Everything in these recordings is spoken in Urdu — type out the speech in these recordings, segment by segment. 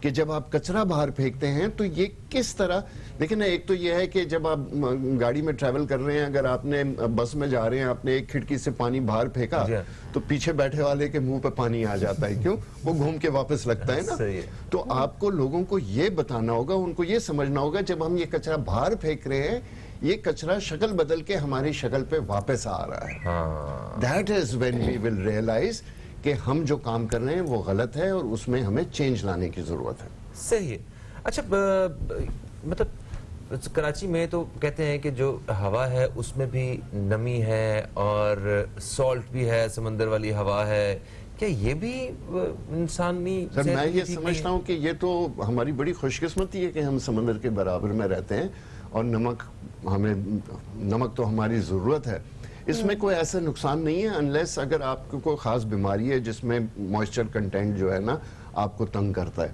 کہ جب آپ کچرا باہر پھینکتے ہیں تو یہ کس طرح، دیکھیں نا، ایک تو یہ ہے کہ جب آپ گاڑی میں ٹریول کر رہے ہیں، اگر آپ نے بس میں جا رہے ہیں، آپ نے ایک کھڑکی سے پانی باہر پھینکا تو پیچھے بیٹھے والے کے منہ پہ پانی آ جاتا ہے، کیوں؟ وہ گھوم کے واپس لگتا ہے نا۔ تو آپ کو لوگوں کو یہ بتانا ہوگا، ان کو یہ سمجھنا ہوگا جب ہم یہ کچرا باہر پھینک رہے ہیں، یہ کچرا شکل بدل کے ہماری شکل پہ واپس آ رہا ہے۔ That is when we will realize کہ ہم جو کام کر رہے ہیں وہ غلط ہے اور اس میں ہمیں چینج لانے کی ضرورت ہے۔ صحیح ہے۔ اچھا مطلب کراچی میں تو کہتے ہیں کہ جو ہوا ہے اس میں بھی نمی ہے اور سالٹ بھی ہے، سمندر والی ہوا ہے، کیا یہ بھی انسانی سر میں یہ سمجھتا ہوں کہ یہ تو ہماری بڑی خوش قسمتی ہے کہ ہم سمندر کے برابر میں رہتے ہیں اور نمک تو ہماری ضرورت ہے۔ اس میں کوئی ایسا نقصان نہیں ہے انلیس اگر آپ کو کوئی خاص بیماری ہے جس میں موئسچر کنٹینٹ جو ہے نا آپ کو تنگ کرتا ہے۔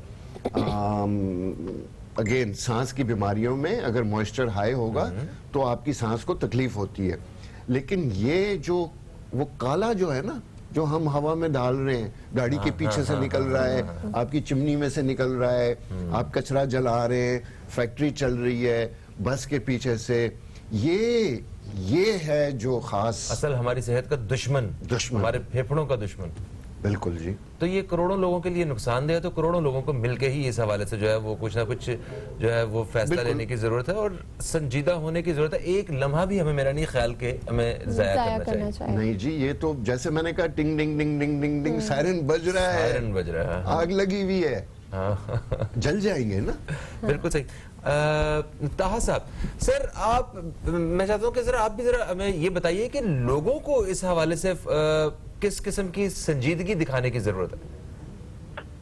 اگین سانس کی بیماریوں میں اگر موئسچر ہائی ہوگا تو آپ کی سانس کو تکلیف ہوتی ہے، لیکن یہ جو وہ کالا جو ہے نا جو ہم ہوا میں ڈال رہے ہیں، گاڑی کے پیچھے سے نکل رہا ہے، آپ کی چمنی میں سے نکل رہا ہے، آپ کچرا جلا رہے ہیں، فیکٹری چل رہی ہے بس کے پیچھے سے، یہ ہے جو خاص اصل ہماری صحت کا دشمن، ہمارے پھیپھڑوں کا دشمن۔ بالکل جی۔ تو یہ کروڑوں لوگوں کے لیے نقصان دہ ہے، تو کروڑوں لوگوں کو مل کے ہی اس حوالے سے جو ہے وہ کچھ نہ کچھ جو ہے وہ فیصلہ لینے کی ضرورت ہے اور سنجیدہ ہونے کی ضرورت ہے۔ ایک لمحہ بھی ہمیں میرا نہیں خیال کہ ہمیں ضائع کرنا چاہیے۔ نہیں جی، یہ تو جیسے میں نے کہا ٹنگ ڈنگ ڈنگ ڈنگ ڈنگ ڈنگ سائرن بج رہا ہے، آگ لگی ہوئی ہے، جل جائیں گے نا۔ بالکل صحیح۔ طاہا صاحب، سر آپ، میں چاہتا ہوں کہ ذرا آپ بھی ذرا ہمیں یہ بتائیے کہ لوگوں کو اس حوالے سے کس قسم کی سنجیدگی دکھانے کی ضرورت ہے؟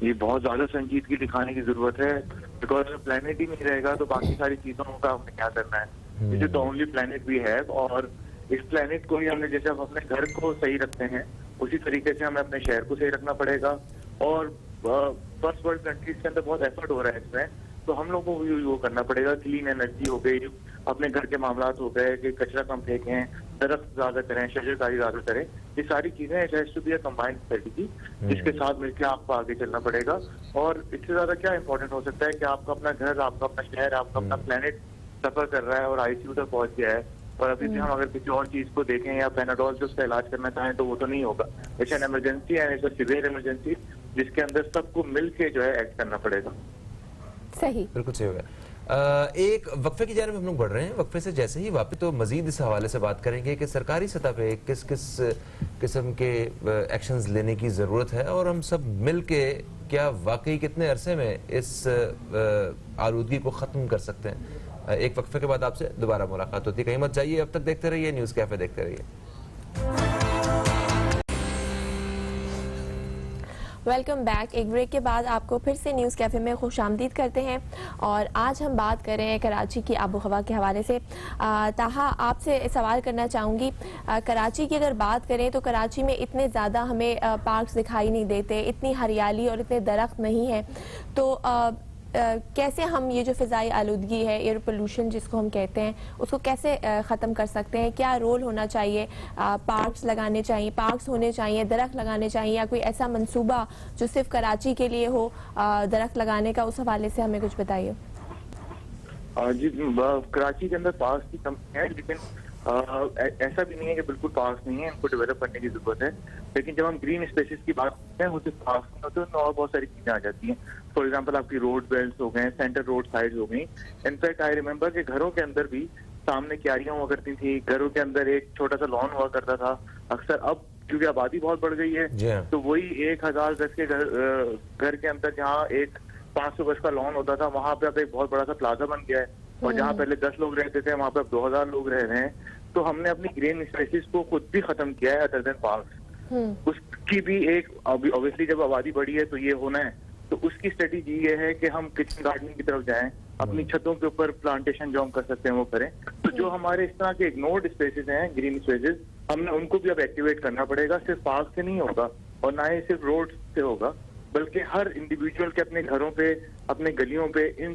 یہ بہت زیادہ سنجیدگی دکھانے کی ضرورت ہے، بیکاز پلانٹ ہی نہیں رہے گا تو باقی ساری چیزوں کا ہمیں کیا کرنا ہے؟ This is the only planet we have، اور اس پلانٹ کو ہی ہم نے جیسے ہم اپنے گھر کو صحیح رکھتے ہیں اسی طریقے سے ہمیں اپنے شہر کو صحیح رکھنا پڑے گا، اور فرسٹ ورلڈ کنٹریز کے اندر بہت ایفرٹ ہو رہا ہے اس میں، تو ہم لوگوں کو بھی وہ کرنا پڑے گا۔ کلین انرجی ہو گئی، اپنے گھر کے معاملات ہو گئے کہ کچرا کم پھینکیں، درخت زیادہ کریں، شجرکاری زیادہ کریں، یہ ساری چیزیں کمبائنڈ اسٹریٹجی جس کے ساتھ مل کے آپ کو آگے چلنا پڑے گا۔ اور اس سے زیادہ کیا امپورٹنٹ ہو سکتا ہے کہ آپ کا اپنا گھر، آپ کا اپنا شہر، آپ کا اپنا پلانٹ سفر کر رہا ہے اور ICU تک پہنچ گیا ہے، اور ابھی بھی ہم اگر کسی اور چیز کو دیکھیں یا پیناڈول سے اس کا علاج کرنا چاہیں تو وہ تو نہیں ہوگا۔ It's an emergency and it's a severe emergency جس کے اندر سب کو مل کے جو ہے ایکٹ کرنا پڑے گا۔ صحیح، بالکل صحیح ہوگا۔ ایک وقفے کی جانب ہم لوگ بڑھ رہے ہیں، وقفے سے جیسے ہی واپس تو مزید اس حوالے سے بات کریں گے کہ سرکاری سطح پہ کس کس قسم کے ایکشنز لینے کی ضرورت ہے اور ہم سب مل کے کیا واقعی کتنے عرصے میں اس آلودگی کو ختم کر سکتے ہیں۔ ایک وقفے کے بعد آپ سے دوبارہ ملاقات ہوتی ہے، کہیں مت جائیے، اب تک دیکھتے رہیے نیوز کیفے، دیکھتے رہیے۔ Welcome back. ایک بریک کے بعد آپ کو پھر سے نیوز کیفے میں خوش آمدید کرتے ہیں، اور آج ہم بات کر رہے ہیں کراچی کی آب و ہوا کے حوالے سے۔ طاہا، آپ سے سوال کرنا چاہوں گی، کراچی کی اگر بات کریں تو کراچی میں اتنے زیادہ ہمیں پارکس دکھائی نہیں دیتے، اتنی ہریالی اور اتنے درخت نہیں ہیں، تو کیسے ہم یہ جو فضائی آلودگی ہے، ایئر پولوشن جس کو ہم کہتے ہیں، اس کو کیسے ختم کر سکتے ہیں؟ کیا رول ہونا چاہیے؟ پارکس لگانے چاہیے، پارکس ہونے چاہیے، درخت لگانے چاہیے، یا کوئی ایسا منصوبہ جو صرف کراچی کے لیے ہو درخت لگانے کا، اس حوالے سے ہمیں کچھ بتائیے۔ جی، کراچی کے اندر پارکس کی کمی ہے، لیکن ایسا بھی نہیں ہے کہ بالکل پارکس نہیں ہے، ان کو ڈیولپ کرنے کی ضرورت ہے، لیکن جب ہم گرین اسپیسیز کی بات کرتے ہیں وہ صرف پارکس نہیں ہوتے، اس میں اور بہت ساری چیزیں آ جاتی ہیں۔ فار ایگزامپل آپ کی روڈ بیلٹس ہو گئے، سینٹر روڈ سائڈ ہو گئی۔ انفیکٹ آئی ریمبر کہ گھروں کے اندر بھی سامنے کیاریاں ہوا کرتی تھی، گھروں کے اندر ایک چھوٹا سا لان ہوا کرتا تھا اکثر۔ اب کیونکہ آبادی بہت بڑھ گئی ہے تو وہی 1000 گز کے گھر کے اندر جہاں ایک 500 گز کا لان ہوتا تھا وہاں پہ اب ایک بہت بڑا سا پلازا بن گیا ہے، اور جہاں پہلے 10 لوگ رہتے تھے وہاں پہ اب 2000 لوگ رہ رہے ہیں۔ تو ہم نے اپنی گرین اسپیسیز کو خود بھی ختم کیا ہے ادر دین پارکس۔ اس کی بھی ایک اوبیسلی جب آبادی بڑھی ہے تو یہ ہونا ہے، تو اس کی اسٹریٹجی یہ ہے کہ ہم کچن گارڈننگ کی طرف جائیں، اپنی چھتوں کے اوپر پلانٹیشن جو ہم کر سکتے ہیں وہ کریں۔ تو جو ہمارے اس طرح کے اگنورڈ اسپیسیز ہیں، گرین اسپیسیز، ہم نے ان کو بھی اب ایکٹیویٹ کرنا پڑے گا۔ صرف پارک سے نہیں ہوگا اور نہ ہی صرف روڈ سے ہوگا، بلکہ ہر انڈیویجول کے اپنے گھروں پہ، اپنے گلیوں پہ ان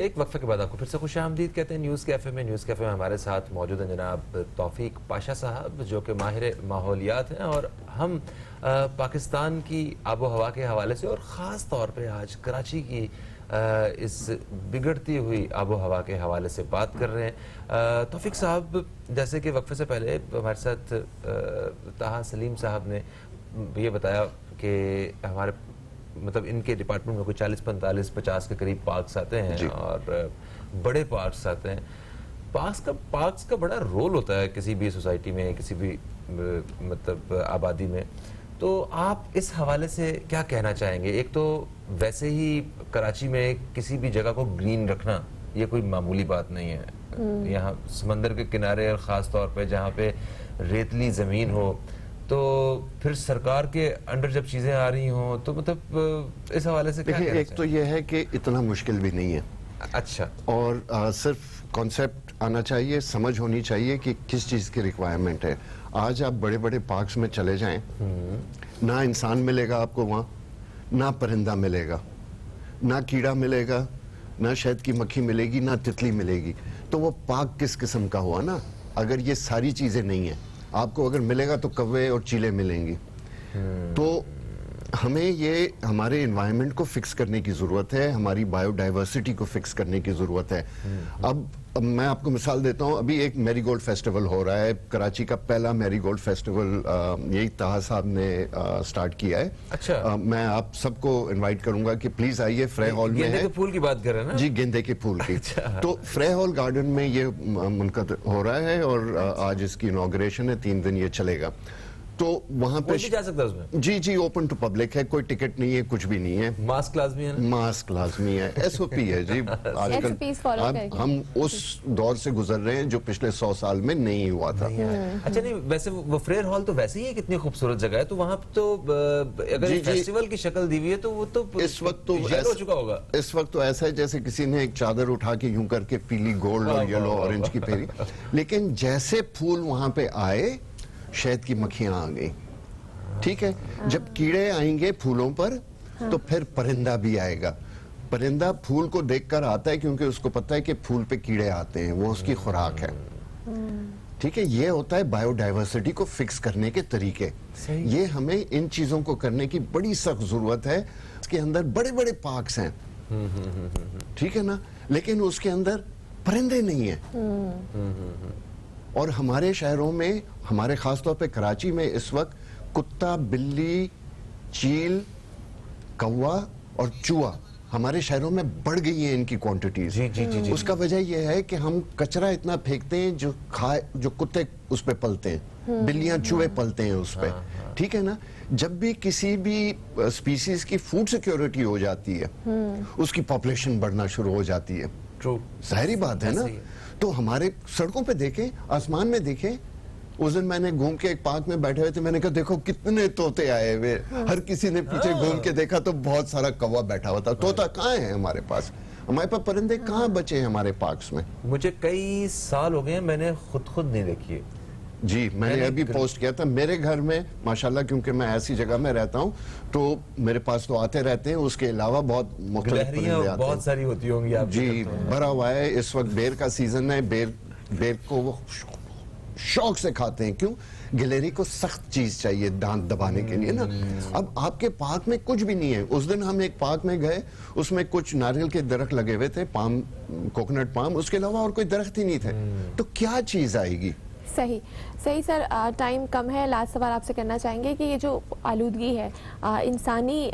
ایک وقفے کے بعد آپ کو پھر سے خوش آمدید کہتے ہیں نیوز کیفے میں. نیوز کیفے میں ہمارے ساتھ موجود ہیں جناب توفیق پاشا صاحب جو کہ ماہر ماحولیات ہیں, اور ہم پاکستان کی آب و ہوا کے حوالے سے اور خاص طور پہ آج کراچی کی اس بگڑتی ہوئی آب و ہوا کے حوالے سے بات کر رہے ہیں. توفیق صاحب, جیسے کہ وقفے سے پہلے ہمارے ساتھ طاہا سلیم صاحب نے یہ بتایا کہ ہمارے مطلب ان کے ڈپارٹمنٹ میں کوئی 40 45 50 کے قریب پارکس آتے ہیں اور بڑے پارکس آتے ہیں. پارکس کا بڑا رول ہوتا ہے کسی بھی سوسائٹی میں, کسی بھی مطلب آبادی میں. تو آپ اس حوالے سے کیا کہنا چاہیں گے؟ ایک تو ویسے ہی کراچی میں کسی بھی جگہ کو گرین رکھنا یہ کوئی معمولی بات نہیں ہے. یہاں سمندر کے کنارے اور خاص طور پہ جہاں پہ ریتلی زمین ہو, تو پھر سرکار کے انڈر جب چیزیں آ رہی ہوں تو مطلب اس حوالے سے کیا کہنا چاہیں؟ ایک تو یہ ہے کہ اتنا مشکل بھی نہیں ہے. اچھا. اور صرف کانسیپٹ آنا چاہیے, سمجھ ہونی چاہیے کہ کس چیز کی ریکوائرمنٹ ہے. آج آپ بڑے بڑے پارکس میں چلے جائیں, نہ انسان ملے گا آپ کو وہاں, نہ پرندہ ملے گا, نہ کیڑا ملے گا, نہ شہد کی مکھی ملے گی, نہ تتلی ملے گی. تو وہ پارک کس قسم کا ہوا نا؟ اگر یہ ساری چیزیں نہیں ہیں, آپ کو اگر ملے گا تو کوے اور چیلے ملیں گی. تو ہمیں یہ ہمارے انوائرمنٹ کو فکس کرنے کی ضرورت ہے, ہماری بایو ڈائیورسٹی کو فکس کرنے کی ضرورت ہے. اب میں آپ کو مثال دیتا ہوں, ابھی ایک میری گولڈ فیسٹیول ہو رہا ہے, کراچی کا پہلا میری گولڈ فیسٹیول یہی طاہا صاحب نے سٹارٹ کیا ہے. اچھا. میں آپ سب کو انوائٹ کروں گا کہ پلیز آئیے. فرے ہال میں گیندے کے پھول کی بات کر رہے ہیں نا؟ جی, گیندے کے پھول کی. تو فرے ہال گارڈن میں یہ منعقد ہو رہا ہے اور آج اس کی انوگریشن ہے, 3 دن یہ چلے گا. تو وہاں پہ جا سکتا ہے اس میں؟ جی جی, اوپن ٹو پبلک ہے, کوئی ٹکٹ نہیں ہے, کچھ بھی نہیں ہے. ماسک لازمی ہے نا؟ ماسک لازمی ہے, ایس او پی ہے جی. آج کل ہم اس دور سے گزر رہے ہیں جو پچھلے 100 سال میں نہیں ہوا تھا. اچھا. نہیں ویسے وہ فریر ہال تو ویسے ہی کتنی خوبصورت جگہ ہے, تو وہاں تو اگر فیسٹیول کی شکل دی ہوئی ہے تو وہ تو اس وقت تو ہو چکا ہوگا. اس وقت تو ایسا ہے جیسے کسی نے ایک چادر اٹھا کے یوں کر کے پیلی, گولڈ اور یلو اورنج کی پھیری. لیکن جیسے پھول وہاں پہ آئے, شہد کی مکھیاں آ گئی. ٹھیک ہے, جب کیڑے آئیں گے پھولوں پر تو پھر پرندہ بھی آئے گا. پرندہ پھول کو دیکھ کر آتا ہے کیونکہ اس کو پتا ہے کہ پھول پہ کیڑے آتے ہیں, وہ اس کی خوراک ہے. ٹھیک ہے, یہ ہوتا ہے بایو ڈائیورسٹی کو فکس کرنے کے طریقے. یہ ہمیں ان چیزوں کو کرنے کی بڑی سخت ضرورت ہے. اس کے اندر بڑے بڑے پارکس ہیں, ٹھیک ہے نا, لیکن اس کے اندر پرندے نہیں ہیں. اور ہمارے شہروں میں, ہمارے خاص طور پہ کراچی میں اس وقت کتا, بلی, چیل, کوا اور چوہا ہمارے شہروں میں بڑھ گئی ہیں ان کی کوانٹیٹیز. اس کا وجہ یہ ہے کہ ہم کچرا اتنا پھینکتے ہیں جو کتے اس پہ پلتے ہیں, بلیاں چوہے پلتے ہیں اس پہ. ٹھیک ہے نا, جب بھی کسی بھی سپیسیز کی فوڈ سیکیورٹی ہو جاتی ہے, اس کی پاپولیشن بڑھنا شروع ہو جاتی ہے. ظاہری بات ہے نا. تو ہمارے سڑکوں پہ دیکھیں, آسمان میں دیکھیں. اس دن میں نے گھوم کے ایک پارک میں بیٹھے ہوئے تھے, میں نے کہا دیکھو کتنے طوطے آئے ہوئے. ہر کسی نے پیچھے گھوم کے دیکھا تو بہت سارا کوا بیٹھا ہوا تھا. طوطا کہاں ہے ہمارے پاس؟ ہمارے پاس پرندے کہاں بچے ہیں ہمارے پارکس میں؟ مجھے کئی سال ہو گئے ہیں, میں نے خود نہیں دیکھی ہے. جی, میں نے ابھی پوسٹ کیا تھا. میرے گھر میں ماشاءاللہ کیونکہ میں ایسی جگہ میں رہتا ہوں تو میرے پاس تو آتے رہتے ہیں. اس کے علاوہ بہت مختلف پرندے آتے ہیں, بہت ساری ہوتی ہوں گی. جی, بھرا ہوا ہے. اس وقت بیر کا سیزن ہے. بیر کو وہ شوق سے کھاتے ہیں. کیوں؟ گلیری کو سخت چیز چاہیے دانت دبانے کے لیے نا. اب آپ کے پارک میں کچھ بھی نہیں ہے. اس دن ہم ایک پارک میں گئے, اس میں کچھ ناریل کے درخت لگے ہوئے تھے, پام, کوکونٹ پام, اس کے علاوہ اور کوئی درخت ہی نہیں تھے. تو کیا چیز آئے گی؟ صحیح سر, ٹائم کم ہے. لاسٹ سوال آپ سے کرنا چاہیں گے کہ یہ جو آلودگی ہے انسانی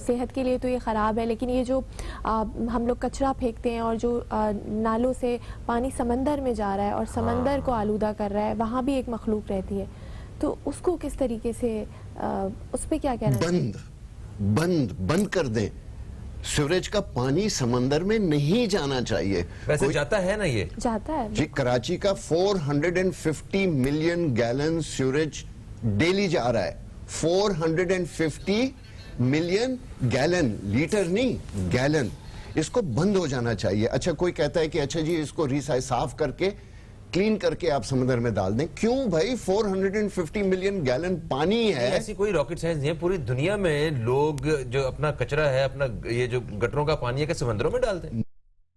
صحت کے لیے تو یہ خراب ہے, لیکن یہ جو ہم لوگ کچرا پھینکتے ہیں اور جو نالوں سے پانی سمندر میں جا رہا ہے اور سمندر کو آلودہ کر رہا ہے, وہاں بھی ایک مخلوق رہتی ہے, تو اس کو کس طریقے سے, اس پہ کیا کہنا ہے؟ بند کر دیں. سیوریج کا پانی سمندر میں نہیں جانا چاہیے. ویسے جاتا ہے نا, یہ جاتا ہے جی. کراچی کا 450 ملین گیلن سیوریج ڈیلی جا رہا ہے. 450 ملین گیلن, لیٹر نہیں گیلن. اس کو بند ہو جانا چاہیے. اچھا, کوئی کہتا ہے کہ اچھا جی اس کو صاف کر کے کلین کر کے آپ سمندر میں ڈال دیں. کیوں بھائی؟ 450 ملین گیلن پانی ہے. ایسی کوئی راکٹ سائنس نہیں ہے. پوری دنیا میں لوگ جو اپنا کچرا ہے, اپنا یہ جو گٹروں کا پانی ہے, کہ سمندروں میں ڈالتے ہیں.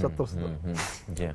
70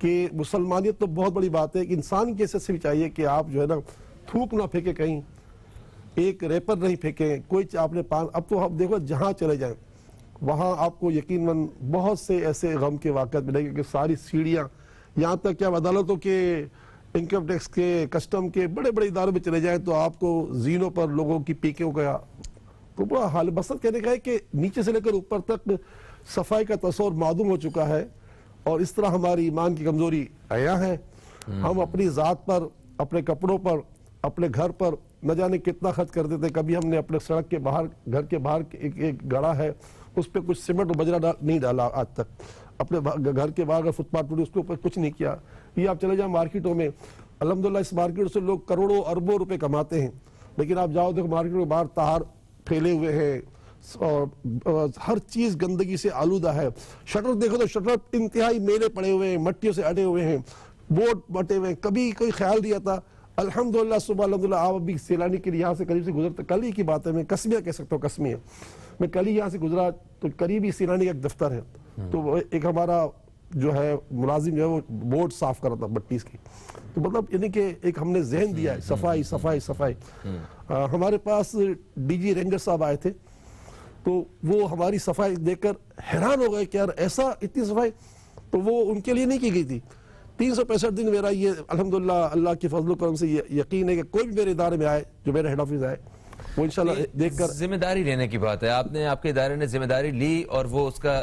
کہ مسلمانیت تو بہت بڑی بات ہے، ایک انسان کی حیثیت سے بھی چاہیے کہ آپ جو ہے نا تھوک نہ پھینکے کہیں، ایک ریپر نہیں پھینکیں، کوئی آپ نے اب تو آپ دیکھو جہاں چلے جائیں وہاں آپ کو یقیناً بہت سے ایسے غم کے واقعات ملیں گے کہ ساری سیڑھیاں، یہاں تک کہ آپ عدالتوں کے، انکم ٹیکس کے، کسٹم کے بڑے بڑے اداروں میں چلے جائیں تو آپ کو زینوں پر لوگوں کی پیکوں کا تو بڑا حال بسط کہنے کا ہے کہ نیچے سے لے کر اوپر تک صفائی کا تصور معدوم ہو چکا ہے، اور اس طرح ہماری ایمان کی کمزوری عیاں ہے۔ ہم اپنی ذات پر، اپنے کپڑوں پر، اپنے گھر پر نہ جانے کتنا خرچ کر دیتے۔ کبھی ہم نے اپنے سڑک کے باہر، گھر کے باہر ایک گڑھا ہے، اس پہ کچھ سیمنٹ اور بجرا نہیں ڈالا آج تک۔ اپنے گھر کے باہر فٹ پاتھ ٹوٹی، اس کے اوپر کچھ نہیں کیا۔ یہ آپ چلے جائیں مارکیٹوں میں، الحمدللہ اس مارکیٹ سے لوگ کروڑوں اربوں روپے کماتے ہیں، لیکن آپ جاؤ دیکھو مارکیٹ میں باہر تار پھیلے ہوئے ہیں اور ہر چیز گندگی سے آلودہ ہے۔ شٹر دیکھو تو شٹر انتہائی میلے پڑے ہوئے ہیں، مٹیوں سے اٹے ہوئے ہیں، بورڈ بٹے ہوئے ہیں، کبھی کوئی خیال نہیں آتا۔ الحمدللہ صبح الحمدللہ آپ ابھی سیلانی کے لیے یہاں سے قریب سے گزرتے، کل ہی کی بات ہے، میں قسمیہ کہہ سکتا ہوں، قسمیہ میں کل ہی یہاں سے گزرا تو قریبی سیلانی کا ایک دفتر ہے، تو ایک ہمارا جو ہے ملازم جو ہے وہ بورڈ صاف کر رہا تھا مٹی کی، تو مطلب یعنی کہ ایک ہم نے ذہن دیا ہے صفائی صفائی صفائی۔ ہمارے پاس ڈی جی رینجر صاحب آئے تھے تو وہ ہماری صفائی دیکھ کر حیران ہو گئے کہ یار ایسا اتنی صفائی، تو وہ ان کے لیے نہیں کی گئی تھی۔ 365 دن میرا یہ الحمدللہ اللہ کے فضل و کرم سے یقین ہے کہ کوئی بھی میرے ادارے میں آئے جو میرے ہیڈ آفس آئے وہ انشاءاللہ دیکھ کر، ذمہ داری لینے کی بات ہے، آپ کے ادارے نے ذمہ داری لی اور وہ اس کا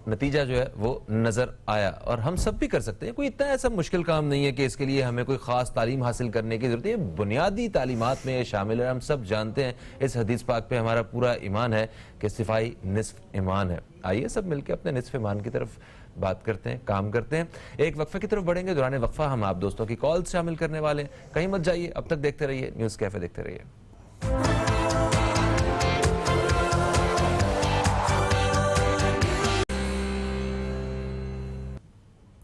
نتیجہ جو ہے وہ نظر آیا، اور ہم سب بھی کر سکتے ہیں۔ کوئی اتنا ایسا مشکل کام نہیں ہے کہ اس کے لیے ہمیں کوئی خاص تعلیم حاصل کرنے کی ضرورت ہے، بنیادی تعلیمات میں یہ شامل ہے۔ ہم سب جانتے ہیں، اس حدیث پاک پہ ہمارا پورا ایمان ہے کہ صفائی نصف ایمان ہے۔ آئیے سب مل کے اپنے نصف ایمان کی طرف بات کرتے ہیں، کام کرتے ہیں۔ ایک وقفے کی طرف بڑھیں گے، دوران وقفہ ہم آپ دوستوں کی کالز شامل کرنے والے ہیں، کہیں مت جائیے، اب تک دیکھتے رہیے نیوز کیفے، دیکھتے رہیے۔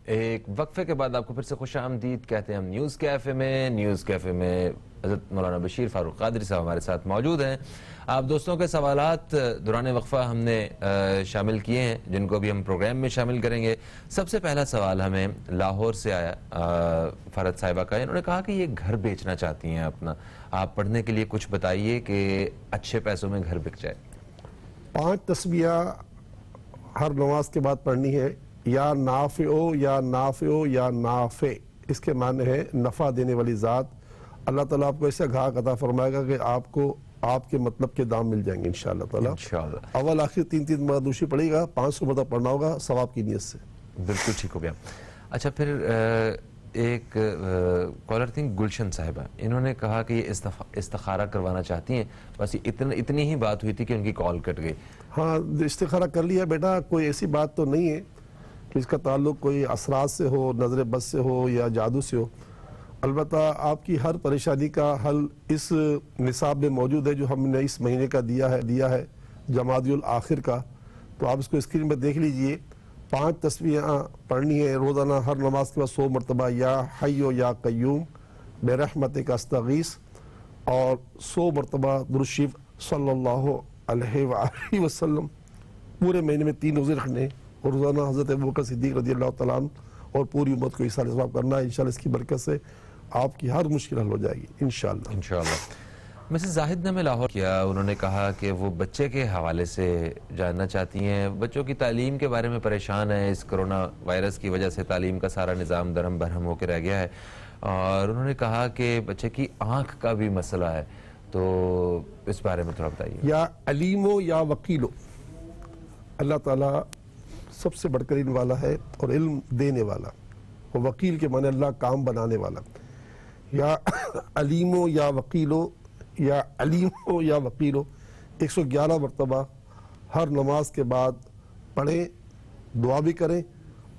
ایک وقفے کے بعد آپ کو پھر سے خوش آمدید کہتے ہیں ہم نیوز کیفے میں۔ نیوز کیفے میں حضرت مولانا بشیر فاروق قادری صاحب ہمارے ساتھ موجود ہیں۔ آپ دوستوں کے سوالات دوران وقفہ ہم نے شامل کیے ہیں، جن کو بھی ہم پروگرام میں شامل کریں گے۔ سب سے پہلا سوال ہمیں لاہور سے آیا فرد صاحبہ کا، انہوں نے کہا کہ یہ گھر بیچنا چاہتی ہیں اپنا، آپ پڑھنے کے لیے کچھ بتائیے کہ اچھے پیسوں میں گھر بک جائے۔ 5 تسبیح ہر نماز کے بعد پڑھنی ہے، یا نافع یا نافع یا نافع، اس کے معنی ہے نفع دینے والی ذات۔ اللہ تعالیٰ آپ کو ایسا گھاک عطا فرمائے گا کہ آپ کو آپ کے مطلب کے دام مل جائیں گے انشاءاللہ تعالیٰ۔ اول آخر 3 مرتبہ دوشی پڑے گا، 500 مرتبہ پڑھنا ہوگا ثواب کی نیت سے۔ بالکل ٹھیک ہو گیا۔ اچھا پھر ایک کالر تھی گلشن صاحبہ، انہوں نے کہا کہ یہ استخارہ کروانا چاہتی ہیں، بس اتنی ہی بات ہوئی تھی کہ ان کی کال کٹ گئی۔ ہاں استخارہ کر لیا بیٹا، کوئی ایسی بات تو نہیں ہے کہ اس کا تعلق کوئی اثرات سے ہو، نظر بد سے ہو یا جادو سے ہو۔ البتہ آپ کی ہر پریشانی کا حل اس نصاب میں موجود ہے جو ہم نے اس مہینے کا دیا ہے جمادی الاخر کا، تو آپ اس کو اسکرین پر دیکھ لیجئے۔ 5 تسبیح پڑھنی ہے روزانہ، ہر نماز کے بعد 100 مرتبہ یا حی یا قیوم برحمتک استغیث، اور 100 مرتبہ درود شریف صلی اللہ علیہ وآلہ وسلم۔ پورے مہینے میں 3 روزے رکھنے اور روزانہ حضرت ابوبکر صدیق رضی اللہ تعالیٰ عنہ اور پوری امت کو ایصال ثواب کرنا ہے۔ انشاءاللہ اس کی برکت سے آپ کی ہر مشکل حل ہو جائے گی انشاءاللہ۔ مسز زاہد نے میں لاہور کیا، انہوں نے کہا کہ وہ بچے کے حوالے سے جاننا چاہتی ہیں، بچوں کی تعلیم کے بارے میں پریشان ہیں، اس کرونا وائرس کی وجہ سے تعلیم کا سارا نظام درہم برہم ہو کے رہ گیا ہے، اور انہوں نے کہا کہ بچے کی آنکھ کا بھی مسئلہ ہے، تو اس بارے میں تھوڑا بتائیے۔ یا علیمو یا وکیلو، اللہ تعالیٰ سب سے بڑھ کر علم والا ہے اور علم دینے والا، اور وکیل کے معنی اللہ کام بنانے والا۔ یا علیمو یا وکیلو، یا علیمو یا وکیلو 111 مرتبہ ہر نماز کے بعد پڑھیں، دعا بھی کریں،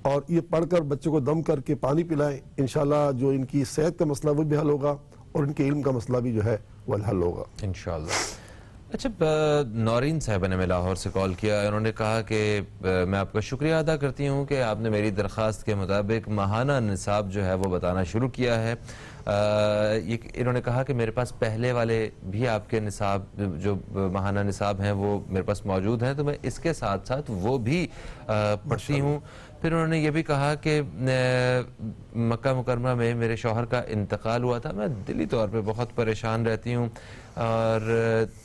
اور یہ پڑھ کر بچوں کو دم کر کے پانی پلائیں، انشاءاللہ جو ان کی صحت کا مسئلہ وہ بھی حل ہوگا اور ان کے علم کا مسئلہ بھی جو ہے وہ حل ہوگا انشاءاللہ۔ اچھا نورین صاحبہ نے میں لاہور سے کال کیا، انہوں نے کہا کہ میں آپ کا شکریہ ادا کرتی ہوں کہ آپ نے میری درخواست کے مطابق ماہانہ نصاب جو ہے وہ بتانا شروع کیا ہے۔ انہوں نے کہا کہ میرے پاس پہلے والے بھی آپ کے نصاب جو ماہانہ نصاب ہیں وہ میرے پاس موجود ہیں، تو میں اس کے ساتھ ساتھ وہ بھی پڑھتی ہوں، پھر انہوں نے یہ بھی کہا کہ مکہ مکرمہ میں میرے شوہر کا انتقال ہوا تھا، میں دلی طور پہ بہت پریشان رہتی ہوں. اور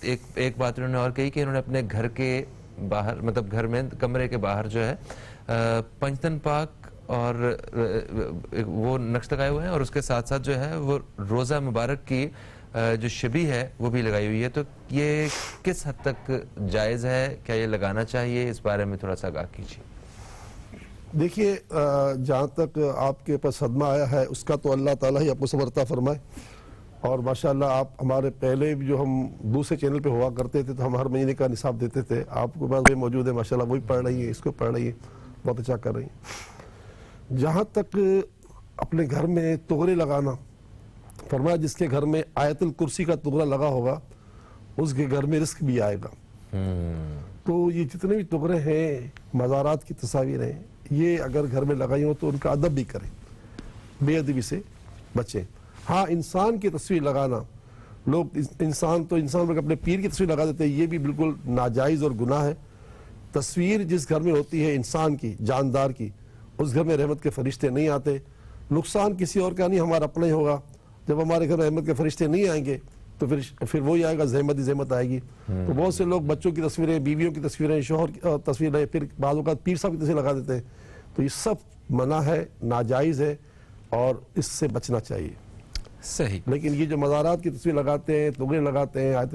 ایک بات انہوں نے اور کہی کہ انہوں نے اپنے گھر کے باہر، مطلب گھر میں کمرے کے باہر جو ہے پنجتن پاک اور وہ نقش لگائے ہوئے ہیں، اور اس کے ساتھ ساتھ جو ہے وہ روزہ مبارک کی جو شبی ہے وہ بھی لگائی ہوئی ہے. تو یہ کس حد تک جائز ہے؟ کیا یہ لگانا چاہیے؟ اس بارے میں تھوڑا سا آگاہ کیجیے. دیکھیے جہاں تک آپ کے پاس صدمہ آیا ہے اس کا تو اللہ تعالیٰ ہی آپ کو صبر عطا فرمائے. اور ماشاءاللہ آپ ہمارے پہلے بھی جو ہم دوسرے چینل پہ ہوا کرتے تھے تو ہم ہر مہینے کا نصاب دیتے تھے. آپ کے پاس بھی موجود ہے ماشاءاللہ، وہی پڑھ رہی ہیں، اس کو پڑھ رہی ہیں، بہت اچھا کر رہی ہیں. جہاں تک اپنے گھر میں تغرے لگانا، فرمایا جس کے گھر میں آیت الکرسی کا تغرا لگا ہوگا اس کے گھر میں رزق بھی آئے گا. تو یہ جتنے بھی تغرے ہیں، مزارات کی تصاویر ہیں، یہ اگر گھر میں لگائی ہوں تو ان کا ادب بھی کریں، بے ادبی سے بچیں. ہاں انسان کی تصویر لگانا، لوگ انسان اپنے پیر کی تصویر لگا دیتے ہیں، یہ بھی بالکل ناجائز اور گناہ ہے. تصویر جس گھر میں ہوتی ہے انسان کی، جاندار کی، اس گھر میں رحمت کے فرشتے نہیں آتے. نقصان کسی اور کا نہیں، ہمارا اپنا ہی ہوگا. جب ہمارے گھر رحمت کے فرشتے نہیں آئیں گے تو پھر وہی آئے گا، زحمت ہی زحمت آئے گی. تو بہت سے لوگ بچوں کی تصویریں، بیویوں کی تصویریں، شوہر کی تصویریں، پھر بعض اوقات پیر صاحب کی تصویر لگا دیتے ہیں. تو یہ سب منع ہے، ناجائز ہے اور اس سے بچنا چاہیے. صحیح. لیکن یہ جو مزارات کی تصویر لگاتے ہیں، تغرے لگاتے ہیں،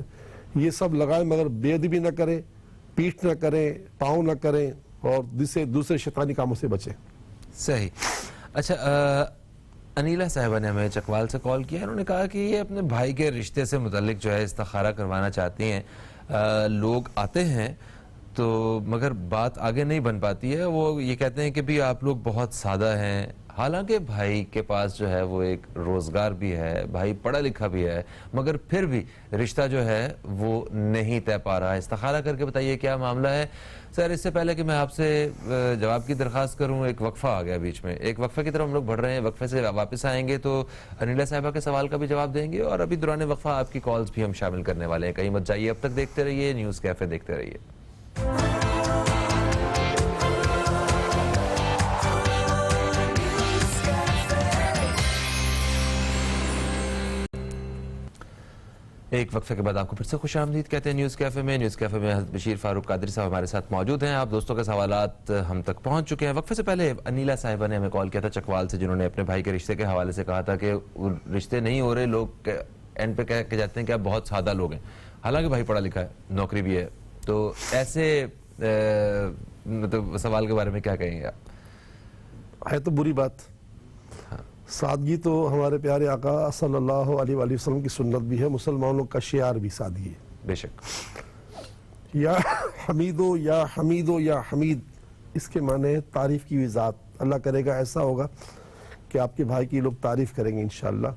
یہ سب لگائیں مگر بے ادبی نہ کریں، پیٹھ نہ کریں، پاؤں نہ کریں اور دوسرے شیطانی کاموں سے بچیں. صحیح. اچھا، انیلا صاحبہ نے ہمیں چکوال سے کال کیا. انہوں نے کہا کہ یہ اپنے بھائی کے رشتے سے متعلق جو ہے استخارہ کروانا چاہتی ہیں. لوگ آتے ہیں تو مگر بات آگے نہیں بن پاتی ہے. وہ یہ کہتے ہیں کہ بھی آپ لوگ بہت سادہ ہیں، حالانکہ بھائی کے پاس جو ہے وہ ایک روزگار بھی ہے، بھائی پڑھا لکھا بھی ہے، مگر پھر بھی رشتہ جو ہے وہ نہیں طے پا رہا ہے. استخارہ کر کے بتائیے کیا معاملہ ہے. سر اس سے پہلے کہ میں آپ سے جواب کی درخواست کروں، ایک وقفہ آ گیا بیچ میں. ایک وقفے کی طرف ہم لوگ بڑھ رہے ہیں. وقفے سے واپس آئیں گے تو انیلا صاحبہ کے سوال کا بھی جواب دیں گے، اور ابھی دوران وقفہ آپ کی کالز بھی ہم شامل کرنے والے ہیں. کہیں مت جائیے، اب تک دیکھتے رہیے نیوز کیفے، دیکھتے رہیے. ایک وقفے کے بعد آپ کو پھر سے خوش آمدید کہتے ہیں نیوز کیفے میں. نیوز کیفے میں حضرت بشیر فاروق قادری صاحب ہمارے ساتھ موجود ہیں. آپ دوستوں کے سوالات ہم تک پہنچ چکے ہیں. وقفے سے پہلے انیلا صاحبہ نے ہمیں کال کیا تھا چکوال سے، جنہوں نے اپنے بھائی کے رشتے کے حوالے سے کہا تھا کہ رشتے نہیں ہو رہے. لوگ اینڈ پہ کہہ کے جاتے ہیں کہ آپ بہت سادہ لوگ ہیں، حالانکہ بھائی پڑھا لکھا ہے، نوکری بھی ہے. تو ایسے مطلب سوال کے بارے میں کیا کہیں گے آپ؟ ہے تو بری بات. سادگی تو ہمارے پیارے آقا صلی اللہ علیہ وآلہ وسلم کی سنت بھی ہے، مسلمانوں کا شعار بھی سادگی ہے. بے شک. یا حمیدو یا حمیدو یا حمید، اس کے معنی ہے تعریف کی ہوئی ذات. اللہ کرے گا ایسا ہوگا کہ آپ کے بھائی کی لوگ تعریف کریں گے انشاءاللہ.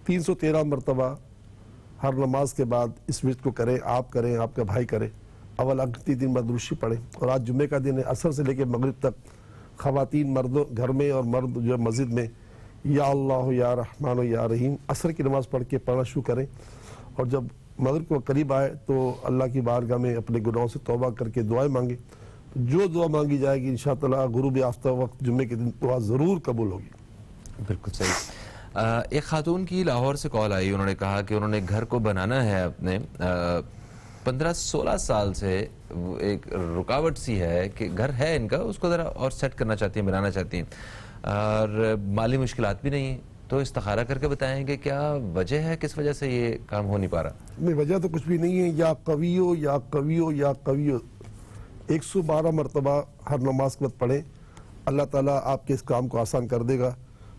313 مرتبہ ہر نماز کے بعد اس ورد کو کریں، آپ کریں، آپ کا بھائی کرے. اول آخری دن بدروشی پڑھیں. اور آج جمعے کا دن ہے، عصر سے لے کے مغرب تک خواتین مردوں گھر میں اور مرد جو مسجد میں یا اللہ یا رحمان یا رحیم عصر کی نماز پڑھ کے پڑھنا شروع کریں. اور جب مغرب کو قریب آئے تو اللہ کی بارگاہ میں اپنے گناہوں سے توبہ کر کے دعائیں مانگیں. جو دعا مانگی جائے گی انشاءاللہ غروب آفتہ وقت جمعے کے دن دعا ضرور قبول ہوگی. بالکل صحیح. ایک خاتون کی لاہور سے کال آئی. انہوں نے کہا کہ انہوں نے گھر کو بنانا ہے اپنے 15-16 سال سے ایک رکاوٹ سی ہے کہ گھر ہے ان کا، اس کو ذرا اور سیٹ کرنا چاہتی ہیں، بنانا چاہتی ہیں، اور مالی مشکلات بھی نہیں. تو استخارہ کر کے بتائیں کہ کیا وجہ ہے، کس وجہ سے یہ کام ہو نہیں پا رہا؟ نہیں، وجہ تو کچھ بھی نہیں ہے. یا قویو یا قویو یا قویو 112 مرتبہ ہر نماز کے وقت پڑھیں. اللہ تعالیٰ آپ کے اس کام کو آسان کر دے گا.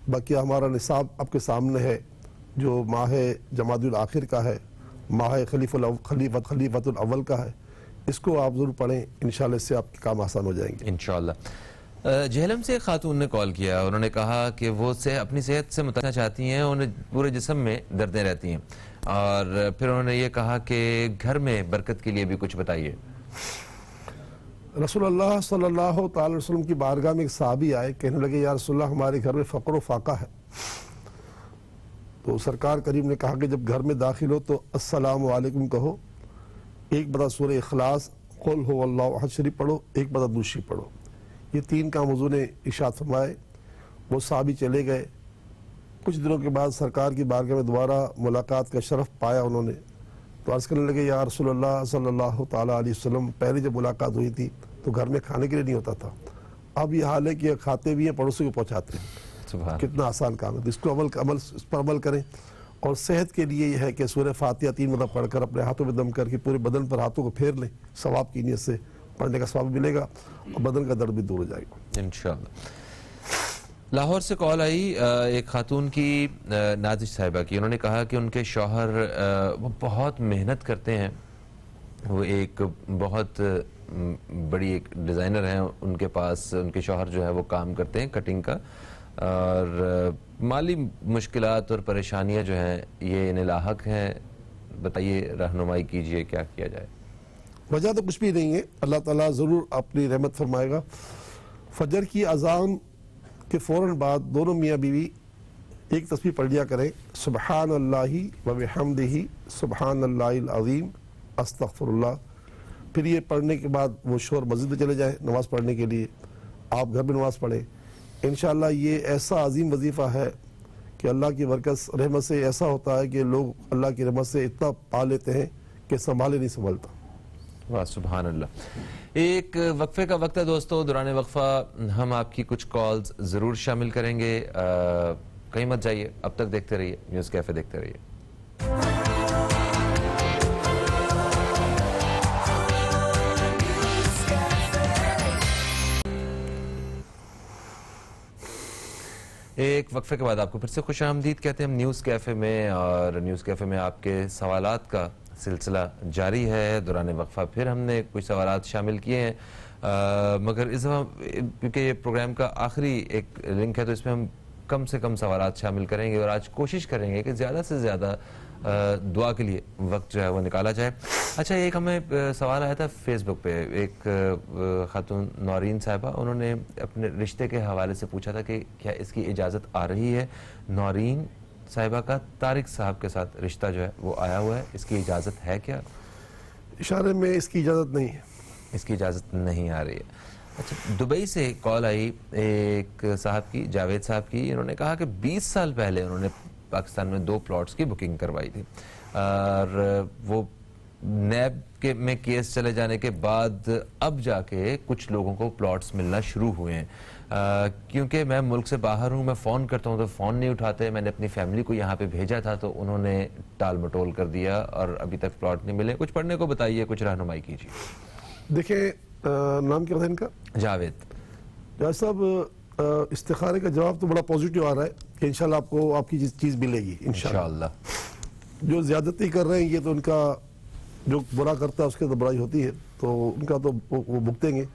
باقی ہمارا نصاب آپ کے سامنے ہے جو ماہ جمادی الآخر کا ہے، ماہ خلیفۃ الاول کا ہے. اس کو آپ ضرور پڑھیں، انشاءاللہ اس سے آپ کے کام آسان ہو جائیں گے انشاءاللہ. جہلم سے ایک خاتون نے کال کیا. انہوں نے کہا کہ وہ اپنی صحت سے متاثر چاہتی ہیں، انہیں پورے جسم میں دردیں رہتی ہیں، اور پھر انہوں نے یہ کہا کہ گھر میں برکت کے لیے بھی کچھ بتائیے. رسول اللہ صلی اللہ تعالی وسلم کی بارگاہ میں ایک صحابی آئے، کہنے لگے یا رسول اللہ ہمارے گھر میں فقر و فاقہ ہے. تو سرکار کریم نے کہا کہ جب گھر میں داخل ہو تو السلام علیکم کہو، ایک بڑا سورہ اخلاص قل هو اللہ احد شریف پڑھو، ایک بڑا درود شریف پڑھو. یہ 3 کام حضور نے ارشاد فرمائے. وہ صحابی چلے گئے. کچھ دنوں کے بعد سرکار کی بارگاہ میں دوبارہ ملاقات کا شرف پایا انہوں نے, تو عرض کرنے لگے یا رسول اللہ صلی اللہ تعالیٰ علیہ وسلم, پہلے جب ملاقات ہوئی تھی تو گھر میں کھانے کے لیے نہیں ہوتا تھا, اب یہ حال ہے کہ کھاتے بھی ہیں, پڑوسی کو پہنچاتے ہیں. کتنا آسان کام ہے. تو اس پر عمل کریں. اور صحت کے لیے یہ ہے کہ سورہ فاتحہ 3 مرتبہ پڑھ کر اپنے ہاتھوں میں دم کر کے پورے بدن پر ہاتھوں کو پھیر لیں, ثواب کی نیت سے پڑھنے کا ثواب ملے گا اور بدن کا درد بھی دور ہو جائے گا انشاءاللہ. لاہور سے کال آئی ایک خاتون کی, نازش صاحبہ کی. انہوں نے کہا کہ ان کے شوہر وہ بہت محنت کرتے ہیں, وہ ایک بہت بڑی ایک ڈیزائنر ہیں ان کے پاس, ان کے شوہر جو ہے وہ کام کرتے ہیں کٹنگ کا, اور مالی مشکلات اور پریشانیاں جو ہیں یہ انہیں لاحق ہیں. بتائیے, رہنمائی کیجئے, کیا کیا جائے؟ وجہ تو کچھ بھی نہیں ہے, اللہ تعالیٰ ضرور اپنی رحمت فرمائے گا. فجر کی اذان کے فوراً بعد دونوں میاں بیوی ایک تسبیح پڑھ لیا کریں, سبحان اللہ و بحمدہ سبحان اللہ العظیم استغفر اللہ. پھر یہ پڑھنے کے بعد وہ شوہر مسجد میں چلے جائیں نماز پڑھنے کے لیے, آپ گھر میں نماز پڑھیں. انشاءاللہ یہ ایسا عظیم وظیفہ ہے کہ اللہ کی برکت رحمت سے ایسا ہوتا ہے کہ لوگ اللہ کی رحمت سے اتنا پا لیتے ہیں کہ سنبھالے نہیں سنبھلتا. واہ سبحان اللہ. ایک وقفے کا وقت ہے دوستو. دوران وقفہ ہم آپ کی کچھ کالز ضرور شامل کریں گے, کہیں مت جائیے, اب تک دیکھتے رہیے نیوز کیفے, دیکھتے رہیے. ایک وقفے کے بعد آپ کو پھر سے خوش آمدید کہتے ہیں ہم نیوز کیفے میں, اور نیوز کیفے میں آپ کے سوالات کا سلسلہ جاری ہے. دوران وقفہ پھر ہم نے کچھ سوالات شامل کیے ہیں, مگر اس دفعہ کیونکہ یہ پروگرام کا آخری ایک لنک ہے تو اس میں ہم کم سے کم سوالات شامل کریں گے, اور آج کوشش کریں گے کہ زیادہ سے زیادہ دعا کے لیے وقت جو ہے وہ نکالا جائے. اچھا, ایک ہمیں سوال آیا تھا فیس بک پہ, ایک خاتون نورین صاحبہ, انہوں نے اپنے رشتے کے حوالے سے پوچھا تھا کہ کیا اس کی اجازت آ رہی ہے. نورین صاحبہ کا طارق صاحب کے ساتھ رشتہ جو ہے وہ آیا ہوا ہے, اس کی اجازت ہے کیا؟ اشارے میں اس کی اجازت نہیں ہے. اس کی اجازت نہیں آ رہی ہے. اچھا, دبئی سے کال آئی ایک صاحب کی, جاوید صاحب کی. انہوں نے کہا کہ 20 سال پہلے انہوں نے پاکستان میں 2 پلاٹس کی بکنگ کروائی تھی, اور وہ نیب میں کیس چلے جانے کے بعد اب جا کے کچھ لوگوں کو پلاٹس ملنا شروع ہوئے ہیں. کیونکہ میں ملک سے باہر ہوں, میں فون کرتا ہوں تو فون نہیں اٹھاتے. میں نے اپنی فیملی کو یہاں پہ بھیجا تھا تو انہوں نے ٹال مٹول کر دیا اور ابھی تک پلاٹ نہیں ملے. کچھ پڑھنے کو بتائیے, کچھ رہنمائی کیجیے. دیکھیں, نام کیا تھا ان کا؟ جاوید. جاوید صاحب, استخارے کا جواب تو بڑا پازیٹیو آ رہا ہے کہ انشاءاللہ آپ کو آپ کی چیز ملے گی انشاءاللہ. جو زیادتی کر رہے ہیں یہ تو ان کا, جو برا کرتا ہے اس کے تو برائی ہوتی ہے, تو ان کا تو وہ بھگتیں گے.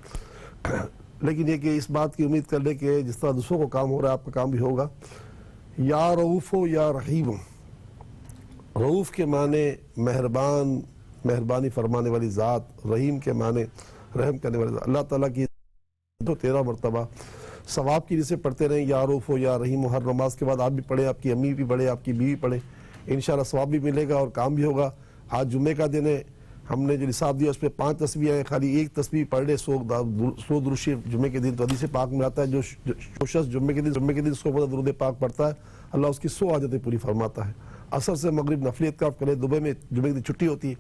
لیکن یہ کہ اس بات کی امید کر لیں کہ جس طرح دوسروں کو کام ہو رہا ہے آپ کا کام بھی ہوگا. یا رؤوف ہو یا رحیم. رؤوف کے معنی مہربان, مہربانی فرمانے والی ذات. رحیم کے معنی رحم کرنے والی ذات. اللہ تعالیٰ کی تو 13 مرتبہ ثواب کی جسے پڑھتے رہیں, یا رؤوف ہو یا رحیم. ہر نماز کے بعد آپ بھی پڑھیں, آپ کی امی بھی پڑھیں, آپ کی بیوی پڑھیں, انشاءاللہ ثواب بھی ملے گا اور کام بھی ہوگا. آج جمعے کا دن ہے, ہم نے جو نصاب دیا اس پہ 5 تسبیح ہیں, خالی ایک تسبیح پڑھ لے 100 درود شریف جمعے کے دن. تو حدیث پاک میں آتا ہے جو شخص جمعے کے دن 100 درود پاک پڑھتا ہے اللہ اس کی 100 حاجتیں پوری فرماتا ہے. عصر سے مغرب نفلی اعتکاف کریں. دبئی میں جمعے کے دن چھٹی ہوتی ہے,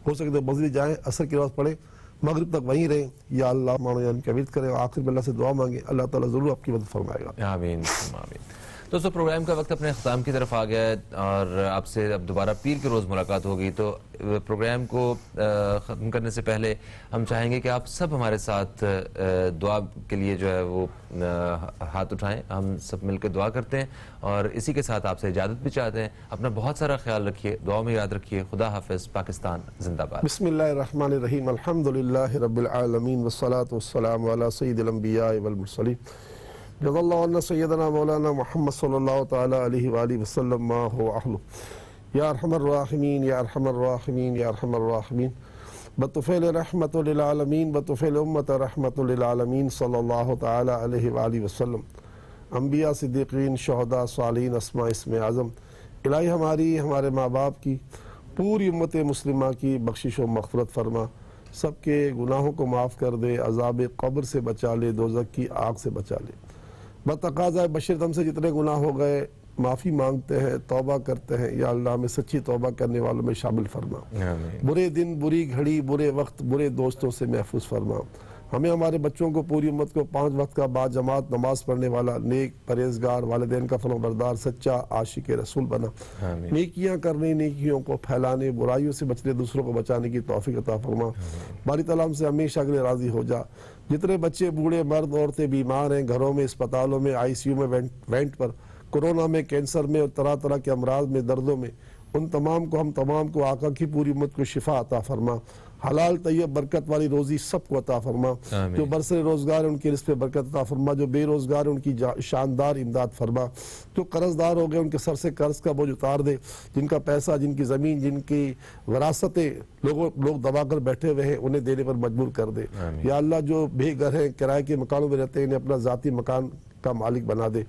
ہو سکے تو مسجد جائیں, عصر کی نماز پڑھیں, مغرب تک وہیں رہیں. یا اللہ مانو یعنی کی امید کریں, اور آخر میں اللہ سے دعا مانگیں, اللہ تعالیٰ ضرور آپ کی مدد فرمائے گا. آمین آمین. دوستو, پروگرام کا وقت اپنے اختتام کی طرف آ گیا ہے, اور آپ سے اب دوبارہ پیر کے روز ملاقات ہوگی. تو پروگرام کو ختم کرنے سے پہلے ہم چاہیں گے کہ آپ سب ہمارے ساتھ دعا کے لیے جو ہے وہ ہاتھ اٹھائیں. ہم سب مل کے دعا کرتے ہیں, اور اسی کے ساتھ آپ سے اجازت بھی چاہتے ہیں. اپنا بہت سارا خیال رکھیے, دعا میں یاد رکھیے. خدا حافظ. پاکستان زندہ باد. بسم اللہ الرحمن الرحیم. الحمدللہ رب العالمین, والصلاة والسلام علی سید الانبیاء والمرسلین. جزا اللہ عنا سیدنا مولانا محمد صلی اللہ تعالی علیہ وآلہ وسلم ما هو اہلہ. یا ارحم الراحمین یا ارحم الراحمین یا ارحم الراحمین. بطفیل رحمت للعالمین, بطفیل امت رحمت للعالمین صلی اللہ تعالی علیہ وآلہ وسلم. انبیاء, صدیقین, شہداء, صالحین, اسماء اسم اعظم. الہی ہماری, ہمارے ماں باپ کی, پوری امت مسلمہ کی بخشش و مغفرت فرما. سب کے گناہوں کو معاف کر دے، عذاب قبر سے بچا لے، دوزخ کی آگ سے بچا لے۔ بتقاضۂ بشر ہم سے جتنے گناہ ہو گئے معافی مانگتے ہیں، توبہ کرتے ہیں، یا اللہ ہمیں سچی توبہ کرنے والوں میں شامل فرما۔ برے دن، بری گھڑی، برے وقت، برے دوستوں سے محفوظ فرما۔ ہمیں ہمارے بچوں کو، پوری امت کو 5 وقت کا با جماعت نماز پڑھنے والا، نیک، پرہیزگار، والدین کا فرمانبردار، سچا عاشق رسول بنا۔ نیکیاں کرنے، نیکیوں کو پھیلانے، برائیوں سے بچنے، دوسروں کو بچانے کی توفیق عطا فرما۔ باری تعالیٰ ہم سے ہمیشہ کے لیے راضی ہو جا۔ جتنے بچے، بوڑھے، مرد، عورتیں بیمار ہیں، گھروں میں، اسپتالوں میں، ICU میں، وینٹ پر، کورونا میں، کینسر میں اور طرح طرح کے امراض میں، دردوں میں، ان تمام کو، ہم تمام کو، آقا کی پوری امت کو شفا عطا فرما۔ حلال طیب برکت والی روزی سب کو عطا فرما۔ جو برسر روزگار ہیں ان کے رزق پہ برکت عطا فرما، جو بے روزگار ہیں ان کی شاندار امداد فرما، جو قرض دار ہو گئے ان کے سر سے قرض کا بوجھ اتار دے، جن کا پیسہ، جن کی زمین، جن کی وراثتیں لوگ دبا کر بیٹھے ہوئے ہیں انہیں دینے پر مجبور کر دے۔ یا اللہ جو بے گھر ہیں، کرائے کے مکانوں میں رہتے ہیں، انہیں اپنا ذاتی مکان کا مالک بنا دے۔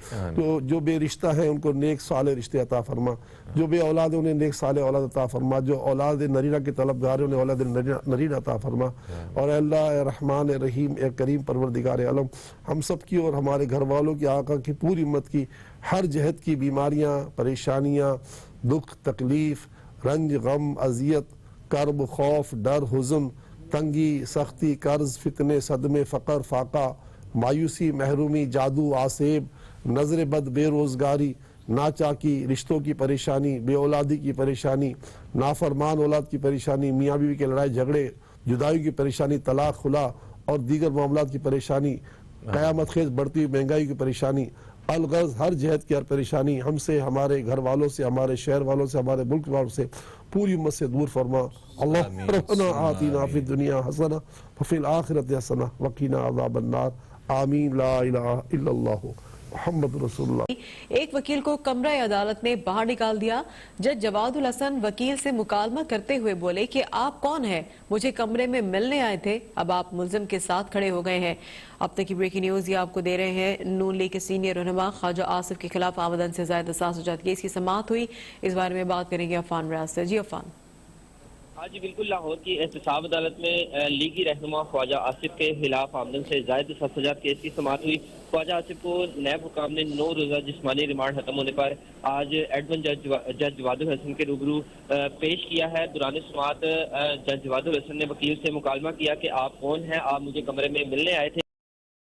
جو بے رشتہ ہیں ان کو نیک صالح رشتے عطا فرما، جو بے اولاد ہیں انہیں نیک صالح اولاد عطا فرما، جو اولاد نرینہ کے طلبگار ہیں انہیں اولاد نرینہ عطا فرما۔ اور اے اللہ، اے رحمان، اے رحیم، اے کریم پروردگار عالم، ہم سب کی اور ہمارے گھر والوں کی، آقا کی پوری امت کی ہر جہت کی بیماریاں، پریشانیاں، دکھ، تکلیف، رنج، غم، اذیت، کرب، خوف، ڈر، حزن، تنگی، سختی، قرض، فتنے، صدمے، فقر، فاقہ، مایوسی، محرومی، جادو، آسیب، نظر بد، بے روزگاری، ناچاکی، رشتوں کی پریشانی، بے اولادی کی پریشانی، نافرمان اولاد کی پریشانی، میاں بیوی کے لڑائی جھگڑے، جدائی کی پریشانی، طلاق، خلا اور دیگر معاملات کی پریشانی، قیامت خیز بڑھتی ہوئی مہنگائی کی پریشانی، الغرض ہر جہت کی ہر پریشانی ہم سے، ہمارے گھر والوں سے، ہمارے شہر والوں سے، ہمارے ملک والوں سے، پوری امت سے دور فرما۔ اللہم ربنا آتینا فی الدنیا حسنہ وفی الآخرۃ حسنہ وقنا عذاب النار۔ آمین۔ لا الہ الا اللہ محمد رسول اللہ۔ ایک وکیل کو کمرہ عدالت میں باہر نکال دیا۔ جج جواد الحسن وکیل سے مکالمہ کرتے ہوئے بولے کہ آپ کون ہیں؟ مجھے کمرے میں ملنے آئے تھے، اب آپ ملزم کے ساتھ کھڑے ہو گئے ہیں۔ اب تک کی بریکنگ نیوز یہ آپ کو دے رہے ہیں۔ نون لیگ کے سینئر رہنما خواجہ آصف کے خلاف آمدن سے زائد احساسات کیس کی سماعت ہوئی۔ اس بارے میں بات کریں گے عفان ریاض سے۔ جی عفان۔ ہاں جی بالکل، لاہور کی احتساب عدالت میں لیگی رہنما خواجہ آصف کے خلاف آمدن سے زائد احساسات کیس کی سماعت ہوئی۔ خواجہ آصف کو نیب حکام نے 9 روزہ جسمانی ریمانڈ ختم ہونے پر آج ایڈمن جج جواد الحسن کے روبرو پیش کیا ہے۔ دوران سماعت جج جواد الحسن نے وکیل سے مکالمہ کیا کہ آپ کون ہیں؟ آپ مجھے کمرے میں ملنے آئے تھے،